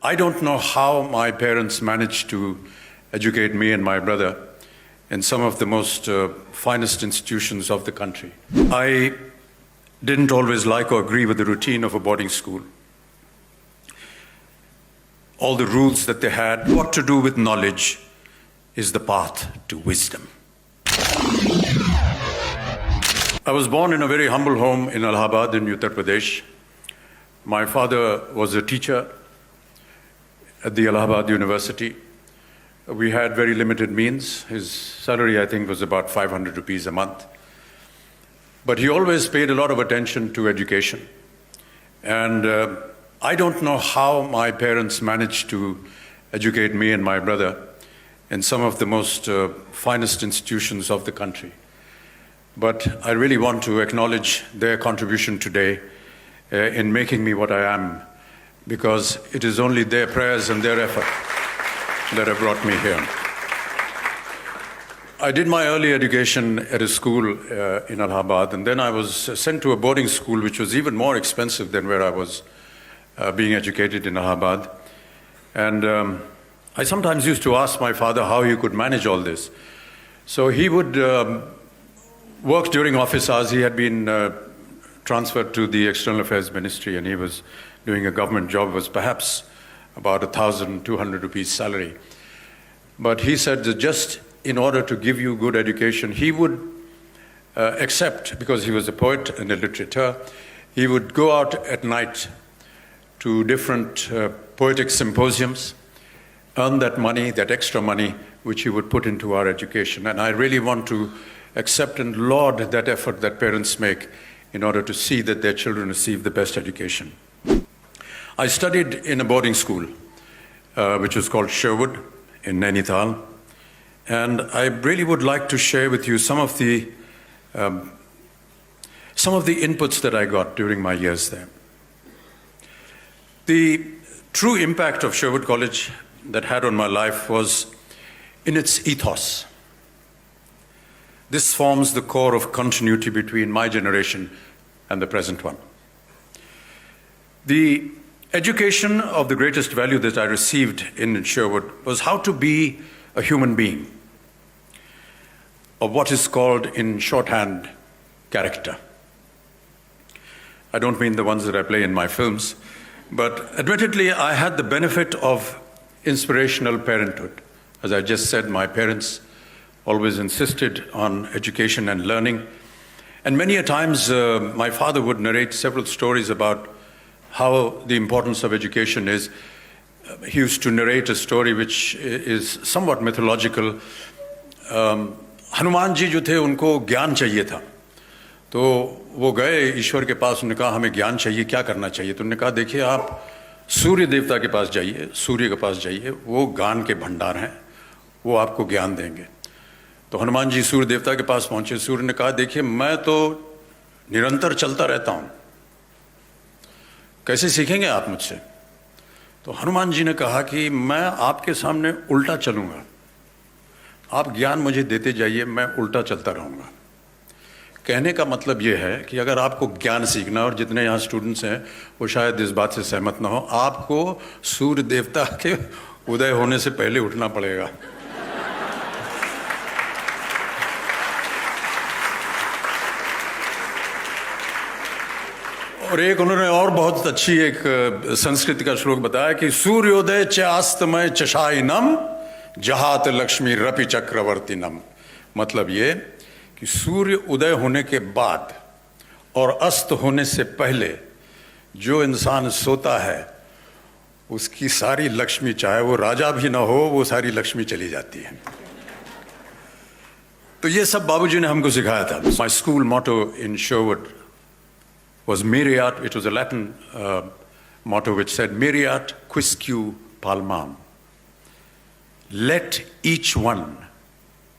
I don't know how my parents managed to educate me and my brother in some of the most finest institutions of the country. I didn't always like or agree with the routine of a boarding school. All the rules that they had, what to do with knowledge is the path to wisdom. I was born in a very humble home in Allahabad in Uttar Pradesh. My father was a teacher at the Allahabad University. We had very limited means. His salary, I think, was about 500 rupees a month. But he always paid a lot of attention to education. And I don't know how my parents managed to educate me and my brother in some of the most finest institutions of the country. But I really want to acknowledge their contribution today in making me what I am, because it is only their prayers and their effort that have brought me here. I did my early education at a school in Allahabad, and then I was sent to a boarding school which was even more expensive than where I was being educated in Allahabad. And I sometimes used to ask my father how he could manage all this. So he would work during office hours. He had been transferred to the External Affairs Ministry, and he was doing a government job, was perhaps about 1,200 rupees salary. But he said that just in order to give you good education, he would accept, because he was a poet and a literator, he would go out at night to different poetic symposiums, earn that money, that extra money, which he would put into our education. And I really want to accept and laud that effort that parents make in order to see that their children receive the best education. I studied in a boarding school, which was called Sherwood in Nainital. And I really would like to share with you some of the inputs that I got during my years there. The true impact of Sherwood College that had on my life was in its ethos. This forms the core of continuity between my generation and the present one. The education of the greatest value that I received in Sherwood was how to be a human being, of what is called in shorthand character. I don't mean the ones that I play in my films, but admittedly I had the benefit of inspirational parenthood. As I just said, my parents always insisted on education and learning. And many a times my father would narrate several stories about how the importance of education is. He used to narrate a story which is somewhat mythological. Hanuman ji जो थे उनको ज्ञान चाहिए था, तो वो गए ईश्वर के पास, उन्होंने कहा हमें ज्ञान चाहिए, क्या करना चाहिए? तो उन्होंने कहा देखिए आप सूर्य देवता के पास जाइए, सूर्य के पास जाइए, वो ज्ञान के भंडार हैं, वो आपको ज्ञान देंगे। तो हनुमान जी सूर्य देवता के पास पहुंचे। सूर्य ने कहा देखिए मैं तो निरंतर चलता रहता हूं, कैसे सीखेंगे आप मुझसे? तो हनुमान जी ने कहा कि मैं आपके सामने उल्टा चलूंगा, आप ज्ञान मुझे देते जाइए, मैं उल्टा चलता रहूंगा। कहने का मतलब ये है कि अगर आपको ज्ञान सीखना, और जितने यहाँ स्टूडेंट्स हैं वो शायद इस बात से सहमत ना हो, आपको सूर्य देवता के उदय होने से पहले उठना पड़ेगा। और एक उन्होंने और बहुत अच्छी एक संस्कृत का श्लोक बताया कि सूर्योदय च अस्तमय चशाइनम जहात लक्ष्मी रपि चक्रवर्तीनम। मतलब ये कि सूर्य उदय होने के बाद और अस्त होने से पहले जो इंसान सोता है उसकी सारी लक्ष्मी, चाहे वो राजा भी ना हो, वो सारी लक्ष्मी चली जाती है। तो ये सब बाबूजी ने हमको सिखाया था। My school motto in Sherwood was Miriat. It was a Latin motto which said, Miriat quisque palmam. Let each one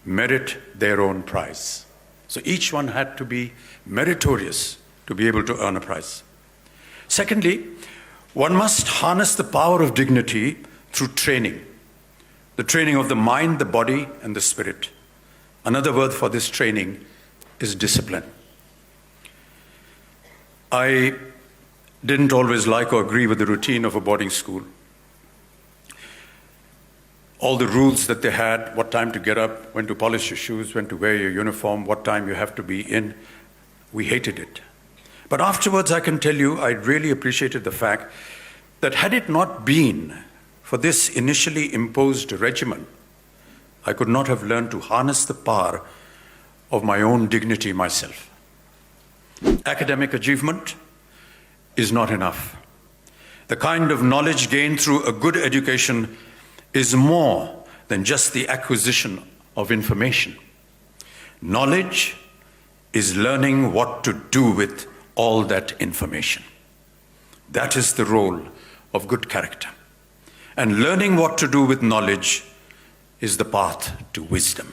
merit their own prize. So each one had to be meritorious to be able to earn a prize. Secondly, one must harness the power of dignity through training. The training of the mind, the body, and the spirit. Another word for this training is discipline. I didn't always like or agree with the routine of a boarding school. All the rules that they had, what time to get up, when to polish your shoes, when to wear your uniform, what time you have to be in, we hated it. But afterwards, I can tell you, I really appreciated the fact that had it not been for this initially imposed regimen, I could not have learned to harness the power of my own dignity myself. Academic achievement is not enough. The kind of knowledge gained through a good education is more than just the acquisition of information. Knowledge is learning what to do with all that information. That is the role of good character. And learning what to do with knowledge is the path to wisdom.